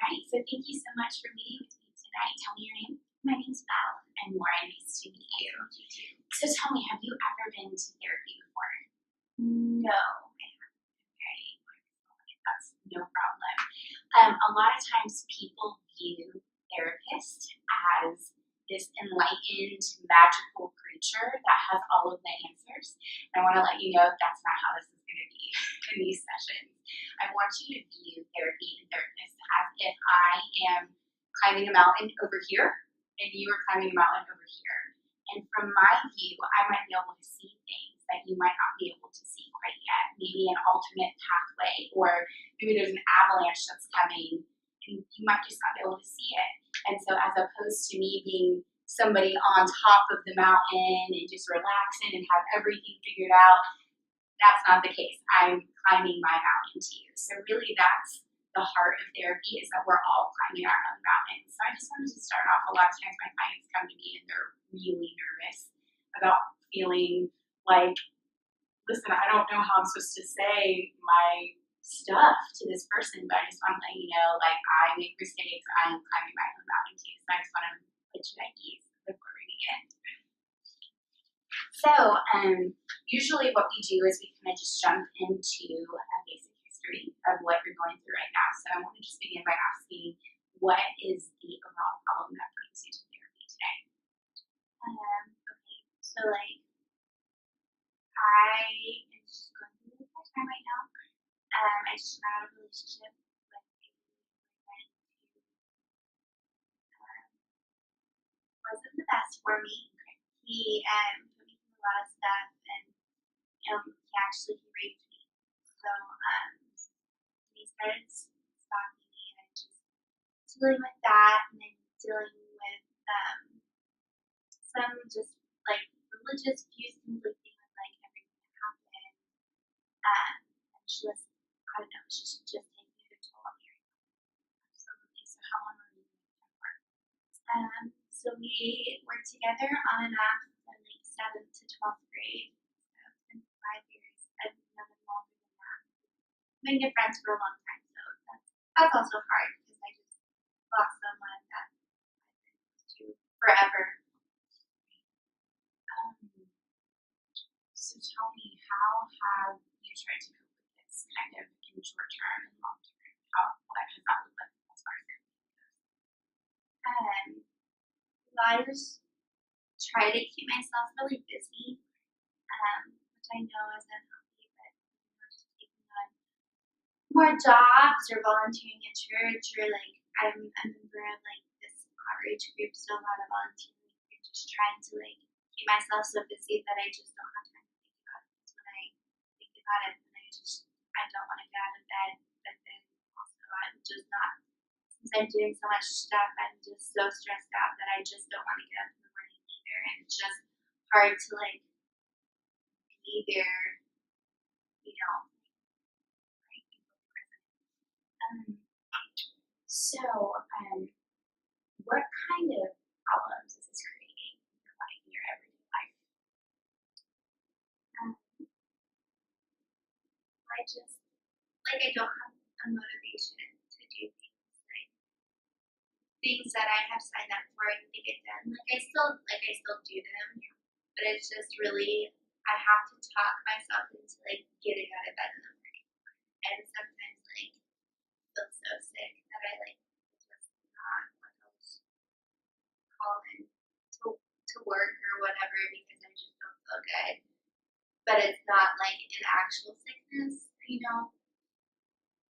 right, so thank you so much for meeting with me tonight. Tell me your name. My name's Val. And Lauren, nice to meet you. So tell me, have you ever been to therapy before? No. Okay, that's no problem. A lot of times people view therapists as this enlightened, magical creature that has all of the answers. And I want to let you know that's not how this is going to be in these sessions. I want you to view therapy and therapists as if I am climbing a mountain over here and you are climbing a mountain over here. And from my view, I might be able to see things that you might not be able to see quite yet. Maybe an alternate pathway, or maybe there's an avalanche that's coming and you might just not be able to see it. And so as opposed to me being somebody on top of the mountain and just relaxing and have everything figured out, that's not the case. I'm climbing my mountain to you. So really that's the heart of therapy, is that we're all climbing our own mountain. So I just wanted to start off. A lot of times my clients come to me and they're really nervous about feeling like, listen, I don't know how I'm supposed to say my stuff to this person, but I just want to let you know, like, I make mistakes. I'm climbing my own mountain too. So I just want to put you at ease before we begin. So usually what we do is we kind of just jump into a basic history of what you're going through right now. So I want to just begin by asking, what is the overall problem that brings you to therapy today? Okay, so like, I am just going through a hard time right now. I just got out of a relationship with a boyfriend who wasn't the best for me. He put me through a lot of stuff, and he raped me. So he started stalking me, and I just dealing with that, and then dealing with some just like religious views conflicting with like everything that happened. And just, I don't know, it's just taking it a toll on me right now. Absolutely. So how long were you with him for? So we were together on and off from like 7th to 12th grade. So it's been 5 years. I've known him longer than that. We've been good friends for a long time, so that's also hard because I just lost someone that I've been close to forever. So tell me, how have you tried to cope with this kind of in short term and long term? What has that looked like as far as therapy goes? I just try to keep myself really busy, which I know is unhealthy, but just taking on more jobs or volunteering at church, or like I'm a member of like this outreach group, so a lot of volunteering, and just trying to like keep myself so busy that I just don't have time to think about it. Because when I think about it, then I don't want to get out of bed, but then also I'm just not, since I'm doing so much stuff, I'm just so stressed out that I just don't want to get up in the morning either, and it's just hard to like be there, you know. So, what kind of problems is this creating in your life, in your everyday life? I just, like, I don't have a motivation to do things that I have signed up for and to get done. Like, I still do them, but it's just really, I have to talk myself into like getting out of bed in the morning. And sometimes like I feel so sick that I like just not want to call in to work or whatever because I just don't feel good. But it's not like an actual sickness, you know.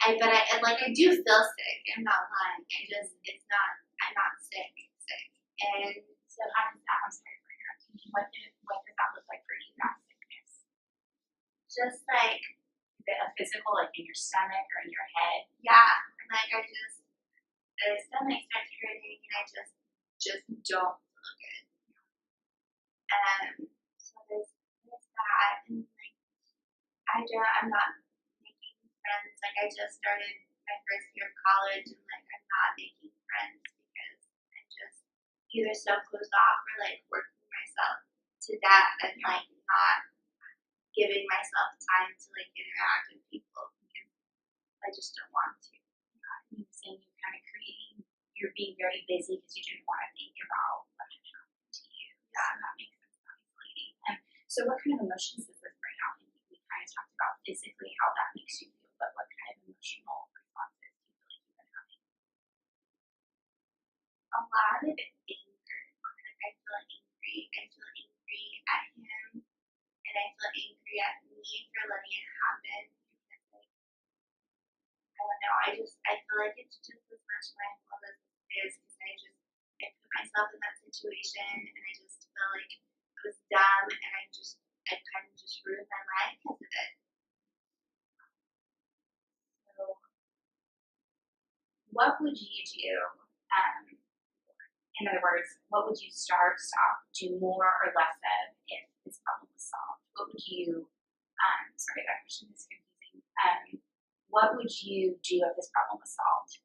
I do feel sick. I'm not lying. I'm not sick. And So how does that, I'm sorry for interrupting you, what does that look like for you, that sickness? just like, Is it a physical, like in your stomach or in your head? yeah, like the stomach starts hurting and I just don't feel good. So there's that, and like I'm not making friends. Like I just started my first year of college, and like I'm not making friends because I'm just either so closed off or like working myself to death and like not giving myself time to like interact with people because I just don't want to. You're saying you kind of you're being very busy because you didn't want to think about what had happened to you. Yeah, that makes sense. Not isolating. So what kind of emotions does this bring out? And we kind of talked about physically how that makes you feel, but what kind of emotional responses do you feel like you've been having? A lot of it anger. Like I feel angry. I feel angry at him, and I feel angry at me for letting it happen. Because like I don't know. I feel like it's just as much my fault as it is because I put myself in that situation, and I just feel like it was dumb, and I kind of just ruined my life because of it. So what would you do? In other words, what would you start, stop, do more or less of if this problem was solved? What would you, sorry, that question is confusing. What would you do if this problem was solved?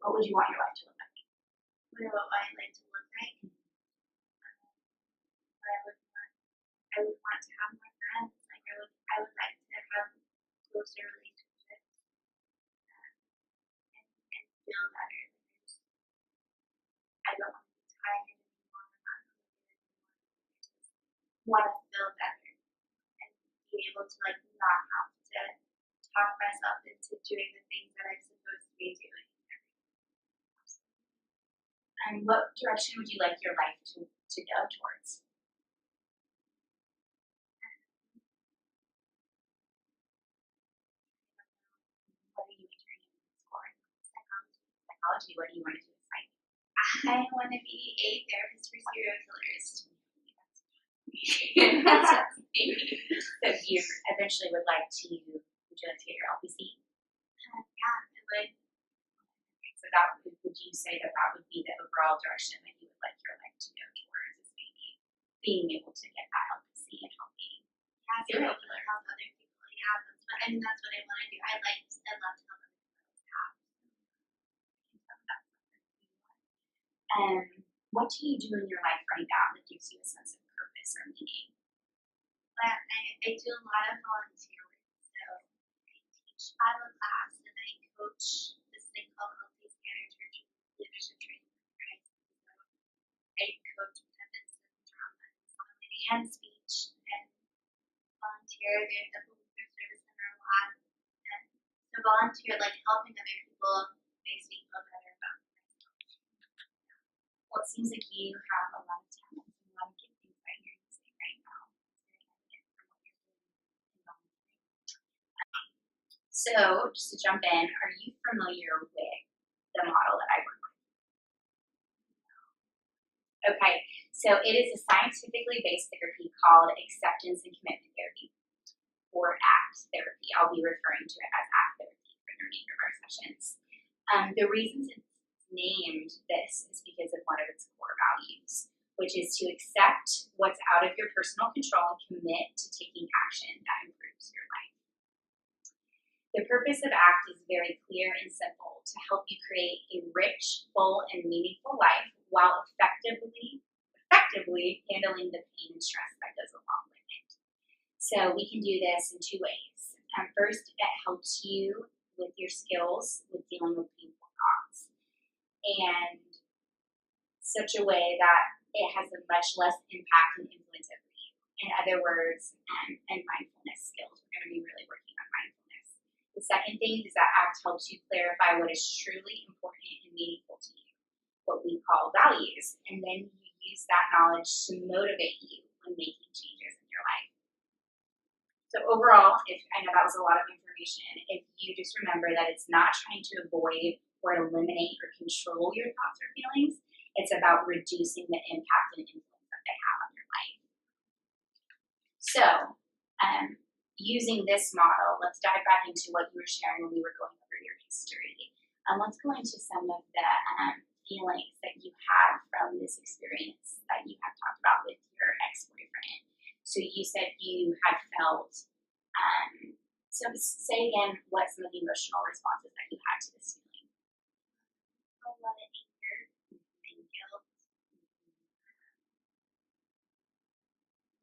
What would you want your life to look like? What my life to look like? I would want to have more friends. Like I would like to have closer relationships and feel better. I don't want to be tired anymore. I'm not motivated anymore. I just want to feel better and be able to like not have to talk myself into doing the things that I'm supposed to be doing. And what direction would you like your life to go towards? What are you majoring in school? Psychology. What do you want to do with psych? I want to be a therapist for serial killers. So you eventually would you like to get your LPC? Yeah, I would. So that would you say that would be the overall direction that you would like your life to go towards, is maybe being able to get that LPC and helping? Yeah, serial killer help other people. Yeah, that's what I want to do. I love to help other people. What do you do in your life right now that gives you a sense of purpose or meaning? But I do a lot of volunteer work. So I teach Bible class and I coach this thing called Healthy Standard Church Leadership Training for Christ. So I coach attendance and drama and comedy and speech and volunteer. There's a volunteer service center a lot. And so volunteer, like helping other people, makes me feel better about myself. Well, it seems like you have a lot of talent and a lot of giftings that you're using right now. It's very evident from what you're doing in volunteering. So, just to jump in, are you familiar with the model that I work with? Okay, so it is a scientifically based therapy called acceptance and commitment therapy, or ACT therapy. I'll be referring to it as ACT therapy for the remainder of our sessions. The reasons it's named this is because of one of its core values, which is to accept what's out of your personal control and commit to taking action that improves your life. The purpose of ACT is very clear and simple: to help you create a rich, full, and meaningful life while effectively handling the pain and stress that goes along with it. So we can do this in two ways. First, it helps you with your skills with dealing with painful thoughts, and such a way that it has a much less impact and influence over you. In other words, and mindfulness skills. We're going to be really working on mindfulness. The second thing is that ACT helps you clarify what is truly important and meaningful to you, what we call values, and then you use that knowledge to motivate you when making changes in your life. So overall, I know that was a lot of information, if you just remember that it's not trying to avoid or eliminate or control your thoughts or feelings, it's about reducing the impact and influence that they have on your life. So, using this model, let's dive back into what you were sharing when we were going over your history. Let's go into some of the feelings that you had from this experience that you have talked about with your ex-boyfriend. So you said you had felt, so say again what some of the emotional responses that you had to this feeling. A lot of anger and guilt.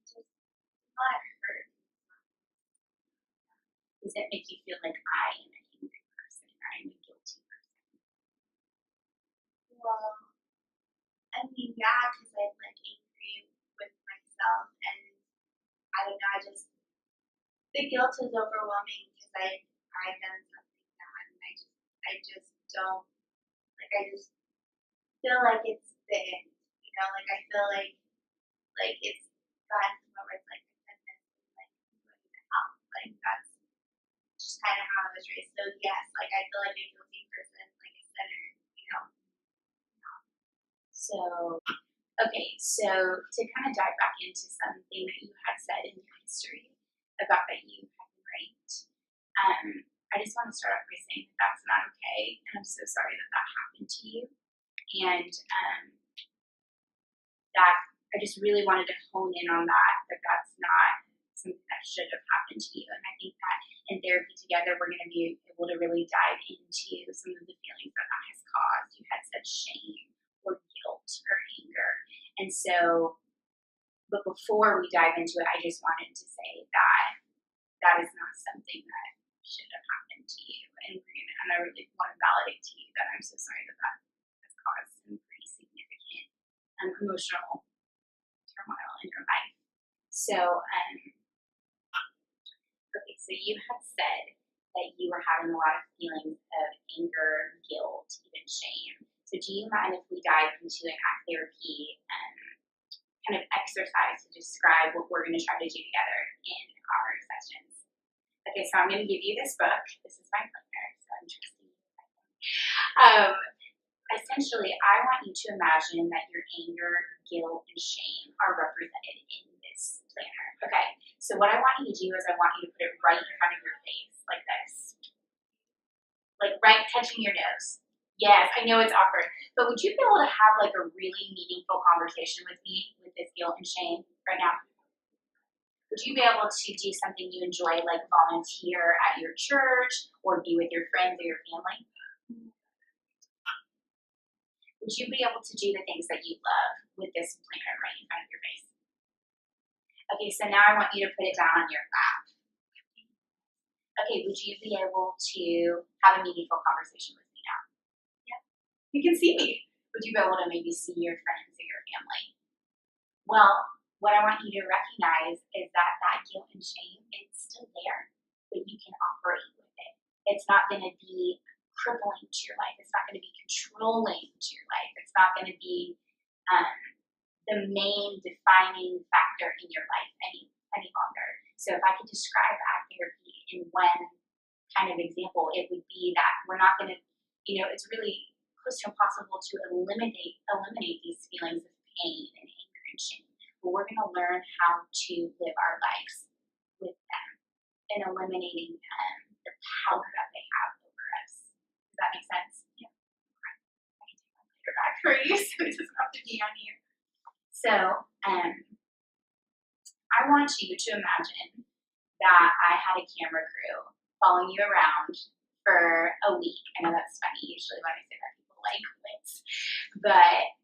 Just a lot of hurt. Does it make you feel like I am an angry person? I'm a mean, yeah, because I'm like angry with myself, and I don't know. The guilt is overwhelming because I've done something bad, and I just don't like. I just feel like it's the end. You know, like I feel like it's gotten to the point where it's like I'm mentally like I'm going to hell. Like that's just kind of how I was raised. So yes, like I feel like a guilty person, like a sinner. You know. So, okay, so to kind of dive back into something that you had said in your history about that you had been raped, I just want to start off by saying that that's not okay, and I'm so sorry that that happened to you. And that I just really wanted to hone in on that that's not something that should have happened to you. And I think that in therapy together, we're going to be able to really dive into some of the feelings that that has caused. You had said shame or guilt or anger. And so, but before we dive into it, I just wanted to say that that is not something that should have happened to you. And I really want to validate to you that I'm so sorry that that has caused some pretty significant emotional turmoil in your life. So, okay, so you had said that you were having a lot of feelings of anger, guilt, even shame. So, do you mind if we dive into an act therapy kind of exercise to describe what we're going to try to do together in our sessions? Okay, so I'm going to give you this book. This is my planner, so I'm trusting you. Essentially, I want you to imagine that your anger, guilt, and shame are represented in this planner. Okay, so what I want you to do is I want you to put it right in front of your face, like this. Like right touching your nose. Yes, I know it's awkward, but would you be able to have like a really meaningful conversation with me with this guilt and shame right now? Would you be able to do something you enjoy, like volunteer at your church or be with your friends or your family? Would you be able to do the things that you love with this planner right in front of your face? Okay, so now I want you to put it down on your lap. Okay, would you be able to have a meaningful conversation with me now? Yeah. You can see me. Would you be able to maybe see your friends or your family? Well, what I want you to recognize is that that guilt and shame, it's still there, but you can operate with it. It's not going to be crippling to your life. It's not going to be controlling to your life. It's not going to be the main defining factor in your life any longer. So if I could describe act therapy in one kind of example, it would be that we're not going to, it's really close to impossible to eliminate these feelings of pain and anger and shame. But we're going to learn how to live our lives with them and eliminating the power that they have over us. Does that make sense? Yeah. Okay. I can take my later back for you, so it doesn't have to be on you. So, I want you to imagine that I had a camera crew following you around for a week. I know that's funny. Usually when I say that, people like quits. But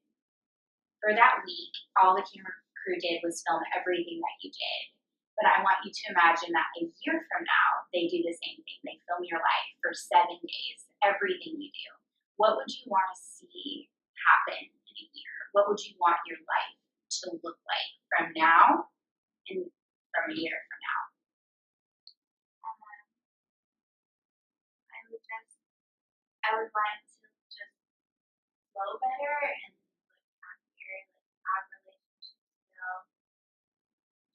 for that week, all the camera crew did was film everything that you did. But I want you to imagine that a year from now, they do the same thing. They film your life for 7 days, everything you do. What would you want to see happen in a year? What would you want your life to look like from now and from a year from now? I would want to just flow better and look happier, like have relationships still,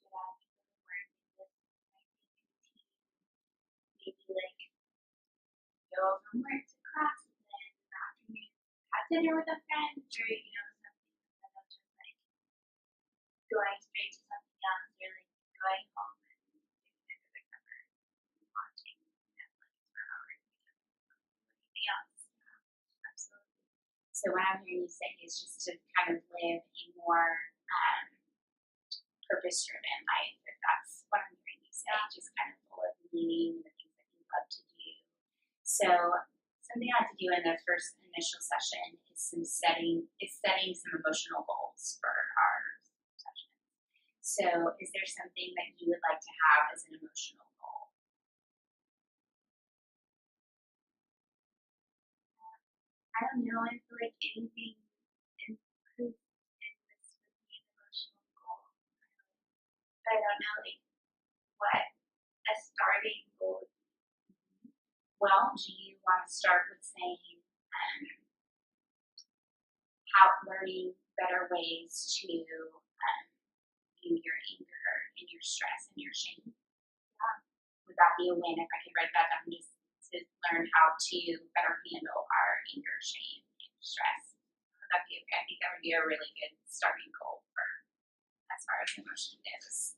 get out to the work and live my daily routine. Maybe like go from work to class and then in the afternoon have dinner with a friend or something instead of just like going straight to something else or like going home and sitting under the covers and watching Netflix for hours because anything else. Absolutely. So what I'm hearing you say is just to kind of live a more purpose-driven life, if that's what I'm hearing you say, just kind of full of meaning and the things that you love to do. So something I like to do in the first initial session is setting some emotional goals for our session. So is there something that you would like to have as an emotional goal? I don't know. I feel like anything improves but I don't know like what a starting goal. Well, do you want to start with saying how learning better ways to view your anger and your stress and your shame? Would that be a win if I could write that down just to learn how to better handle our anger, shame, and stress? Would that be okay? I think that would be a really good starting goal for as far as emotion is.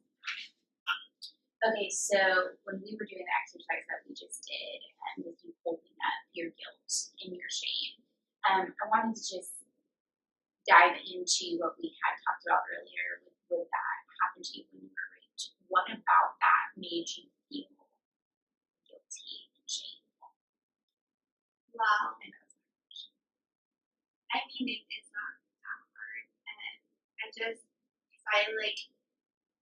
Okay, so when we were doing the exercise that we just did, with you holding up your guilt and your shame, I wanted to just dive into what we had talked about earlier with that happened to you when you were raped. What about that made you feel guilty and shameful? Wow. I mean, it's not that hard, and I like,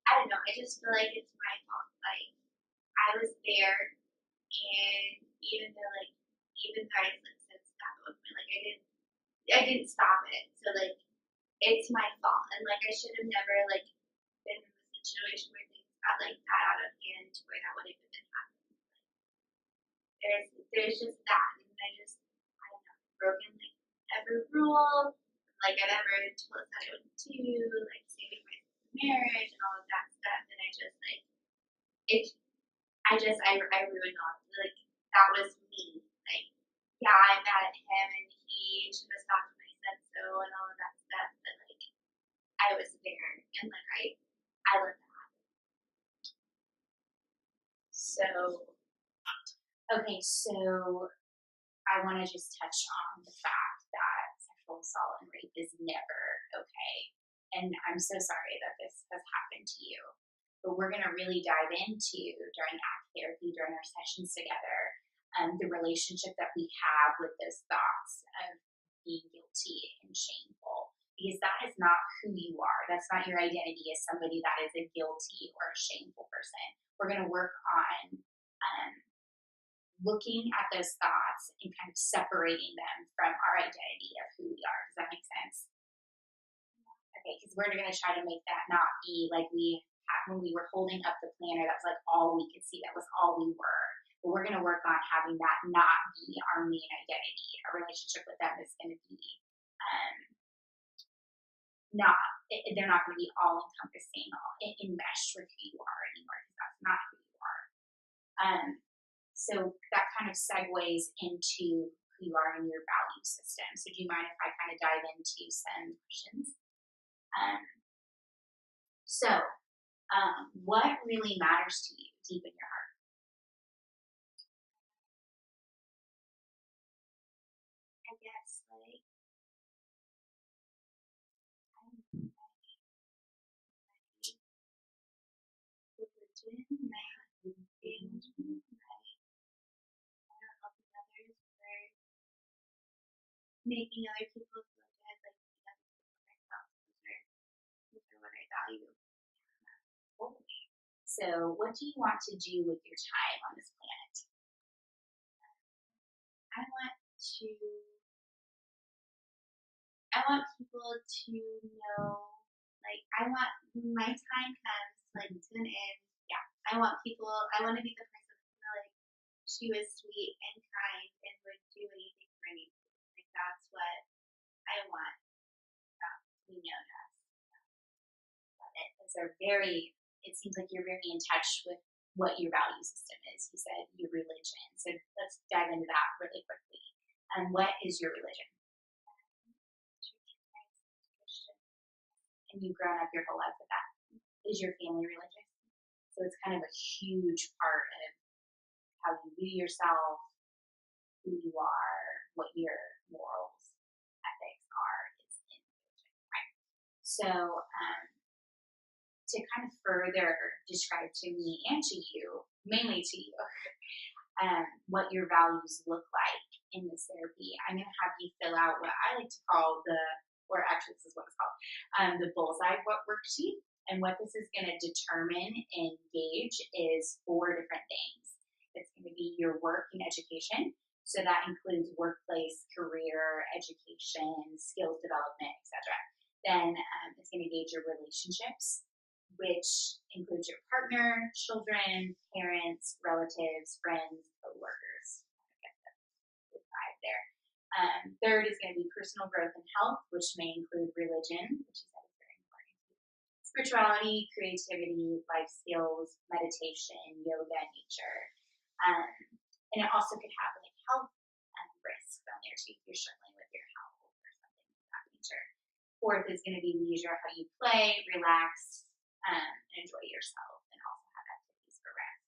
I don't know, I just feel like it's my fault. Like, I was there, and even though I like said stop it, like I didn't stop it. So like, it's my fault, and like I should have never like been in the situation where things got like that out of hand to where that would have been happening. There's just that, and I don't know, broken like every rule like I've ever told us that I would do, like saving my marriage and all of that stuff, and I just like it. I ruined all of it. Like that was me. Like yeah, I'm mad at him, and he should have stopped when I said so, and all of that stuff. But like I was there, and like I let that happen. So, okay, so I want to just touch on the fact that sexual assault and rape is never okay. And I'm so sorry that this has happened to you. But we're going to really dive into, during ACT therapy, during our sessions together, the relationship that we have with those thoughts of being guilty and shameful. Because that is not who you are. That's not your identity as somebody that is a guilty or a shameful person. We're going to work on looking at those thoughts and kind of separating them from our identity of who we are. Does that make sense? Okay, because we're going to try to make that not be like we had when we were holding up the planner. That was like all we could see. That was all we were. But we're going to work on having that not be our main identity. Our relationship with them is going to be they're not going to be all encompassing, all enmeshed with who you are anymore, because that's not who you are. So that kind of segues into who you are in your value system. So do you mind if I kind of dive into some questions? What really matters to you deep in your heart? I guess like religion, my family, helping others for making other people feel good, like making other people for myself. Those are what I value. So what do you want to do with your time on this planet? I want people to know, like, I want my time comes like to an end. Yeah, I want to be the person like she was sweet and kind and would do anything for anything. Like that's what I want to be known as. Those are very, it seems like you're very in touch with what your value system is. You said your religion. So let's dive into that really quickly. What is your religion? And you've grown up your whole life with that. Is your family religious? So it's kind of a huge part of how you view yourself, who you are, what your morals, ethics are, is in religion, right? So to kind of further describe to me and to you, mainly to you, what your values look like in this therapy, I'm going to have you fill out what I like to call this is what it's called, the bullseye worksheet. And what this is going to determine and gauge is 4 different things. It's going to be your work and education. So that includes workplace, career, education, skills development, etc. Then it's going to gauge your relationships, which includes your partner, children, parents, relatives, friends, co-workers. I get the five there. Third is going to be personal growth and health, which may include religion, which is very important. Spirituality, creativity, life skills, meditation, yoga, nature. And it also could have like health risk on there too if you're struggling with your health or something of that nature. Fourth is going to be leisure, how you play, relax, and enjoy yourself, and also have activities for rest.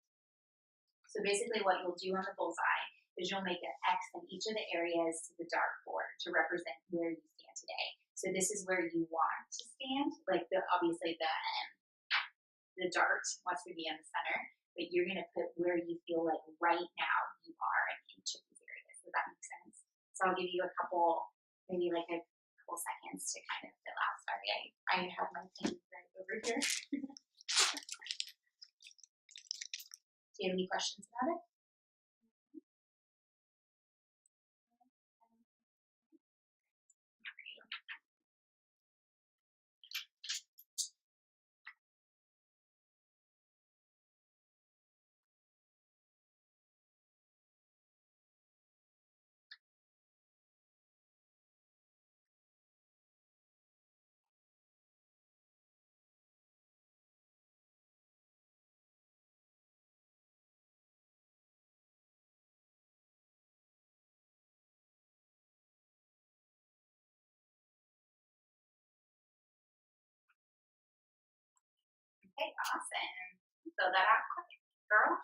So basically what you'll do on the bullseye is you'll make an X in each of the areas to the dartboard to represent where you stand today. So this is where you want to stand. Like obviously the dart wants to be in the center, but you're going to put where you feel like right now you are in each of these areas. Does that make sense? So I'll give you a couple, maybe like a couple seconds to kind of fill out. Sorry, I have my pen right over here. Do you have any questions about it? Okay, awesome. Fill that out quick, girl.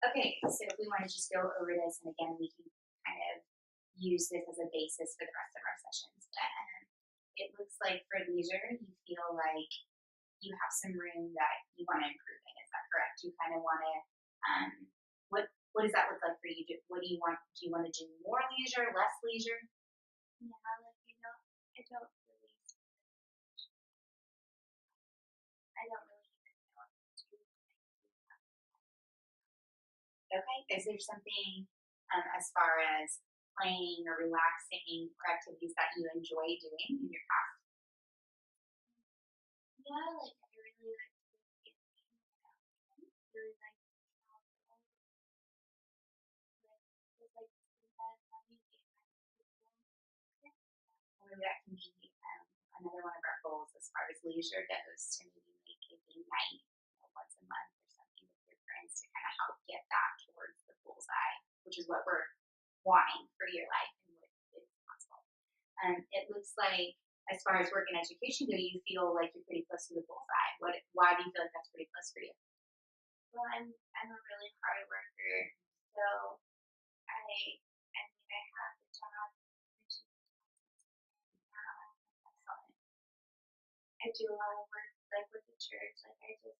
Okay, so if we want to just go over this, and again, we can kind of use this as a basis for the rest of our sessions. But it looks like for leisure, you feel like you have some room that you want to improve in. Is that correct? You kind of want to, what does that look like for you? What do you want? Do you want to do more leisure, less leisure? Yeah, like I don't really, I don't really even know what to do. Okay, is there something as far as playing or relaxing or activities that you enjoy doing in your past? Yeah, like I really like to get really like to travel. Like like sometimes having a Maybe that can be another one of our goals as far as leisure goes, to maybe make a game night once a month or something with your friends to kind of help get that towards the bullseye, which is what we're wanting for your life and what is possible. It looks like, as far as work and education go, you feel like you're pretty close to the bullseye. Why do you feel like that's pretty close for you? well, I'm a really hard worker, so I mean I have the job which is now. I do a lot of work like with the church. I'm a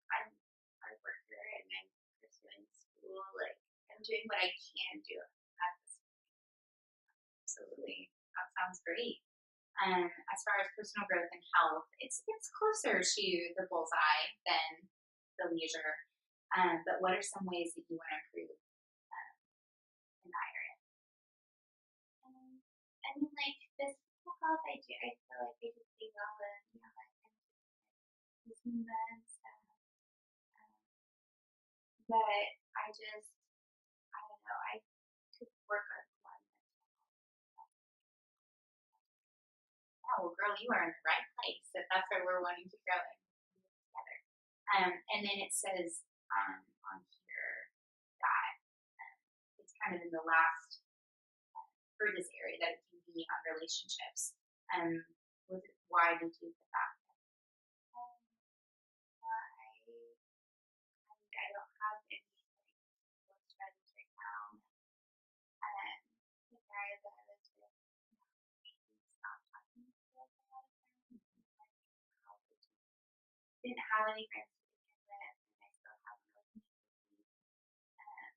hard worker and I'm pursuing school. Like I'm doing what I can do at this point. Absolutely, that sounds great. As far as personal growth and health, it's closer to the bullseye than the leisure. But what are some ways that you want to improve in that area? I mean like physical health I feel like I do pretty well in, you know, like I'm using the and stuff. Um, but I don't know, I could work on one mental Oh, well, girl, you are in the right place if that's where we're wanting to go together. And then it says on here that it's kind of in the last for this area that it can be on relationships. Um, why did you put that? health. I don't have any like close friends right now. The guy that I was with, he stopped talking to us a lot of times. Like, didn't have any friends to begin with, and I still have no relationship with him.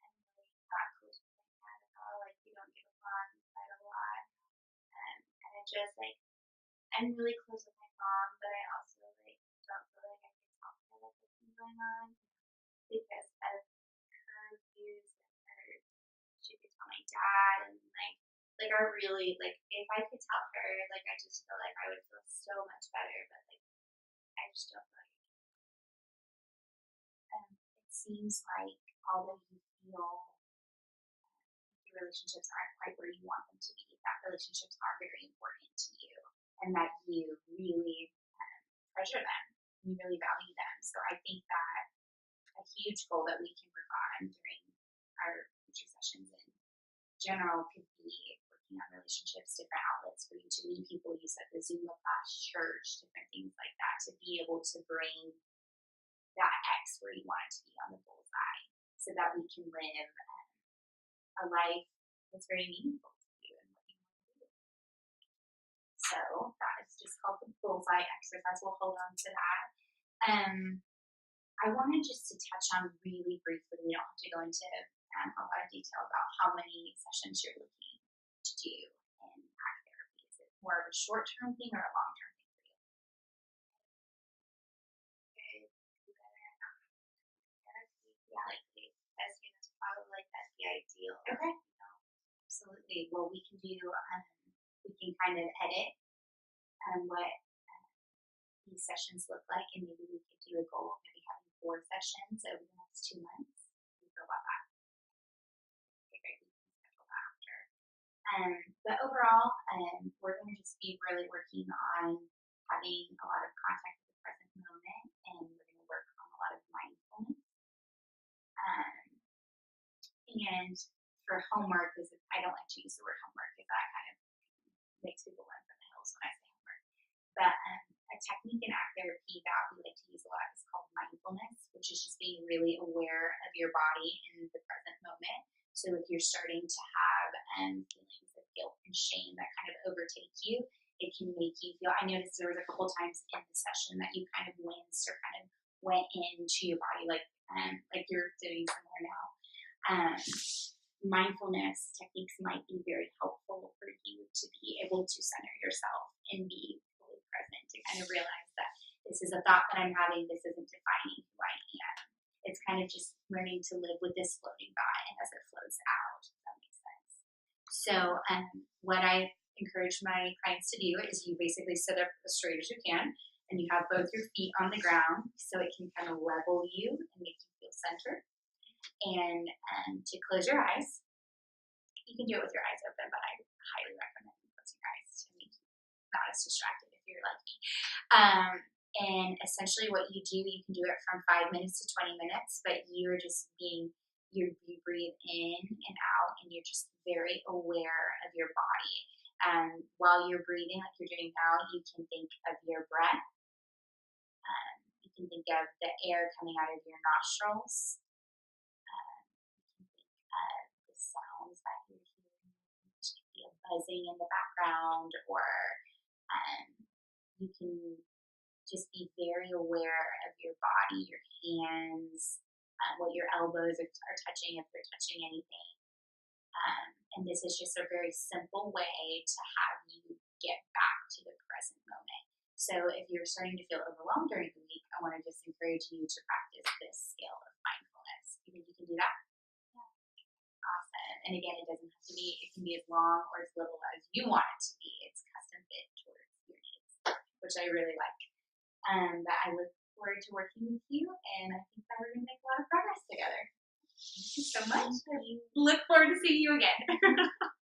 And really not close with my dad at all. Like, we don't get along, we fight a lot. And I just like, I'm really close with my mom, but I also like don't feel like I can talk to her like what's been going on because of her views and her she could tell my dad and like I really like if I could tell her like I just feel like I would feel so much better but like I just don't feel like It seems like although you feel your relationships aren't quite where you want them to be, that relationships are very important to you and that you really treasure them. You really value them. So I think that a huge goal that we can work on during our future sessions in general could be working on relationships, different outlets for you to meet people. You said the Zumba class, church, different things like that, to be able to bring that X where you want it to be on the bullseye so that we can live a life that's very meaningful to you and what you want to do. So that is just called the bullseye exercise. We'll hold on to that. I wanted just to touch on really briefly, we don't have to go into a lot of detail about how many sessions you're looking to do in act therapy. Is it more of a short-term thing or a long-term thing for you? as soon as probably like that's the ideal. Okay. Absolutely. Well, we can do, we can kind of edit what these sessions look like, and maybe we could do a goal of maybe having 4 sessions over the next 2 months. What do you feel about that? Okay, great. We can schedule that after. But overall, we're going to just be really working on having a lot of contact with the present moment, and we're going to work on a lot of mindfulness. And for homework, because I don't like to use the word homework because that kind of makes people run from the hills when I say homework. But a technique in act therapy that we like to use a lot is called mindfulness, which is just being really aware of your body in the present moment. So if you're starting to have feelings of guilt and shame that kind of overtake you, it can make you feel. I noticed there was a couple times in the session that you kind of winced or kind of went into your body, like you're doing similar now. Mindfulness techniques might be very helpful for you to be able to center yourself and be fully present, to kind of realize that this is a thought that I'm having, this isn't defining who I am. It's kind of just learning to live with this floating by and as it flows out, if that makes sense. So what I encourage my clients to do is you basically sit up as straight as you can, and you have both your feet on the ground so it can kind of level you and make you feel centered. And to close your eyes. You can do it with your eyes open, but I highly recommend closing your eyes to make you not as distracted if you're like me. And essentially what you do, you can do it from 5 minutes to 20 minutes, but you're just you breathe in and out, and you're just very aware of your body. While you're breathing like you're doing now, you can think of your breath. You can think of the air coming out of your nostrils. The sounds that you're hearing, which could be a buzzing in the background, or you can just be very aware of your body, your hands, what your elbows are touching, if they're touching anything. And this is just a very simple way to have you get back to the present moment. So if you're starting to feel overwhelmed during the week, I want to just encourage you to practice this skill of mindfulness. You think you can do that? Awesome. And again, it doesn't have to be, it can be as long or as little as you want it to be. It's custom fit towards your needs, which I really like. But I look forward to working with you, and I think that we're going to make a lot of progress together. Thank you so much. I look forward to seeing you again.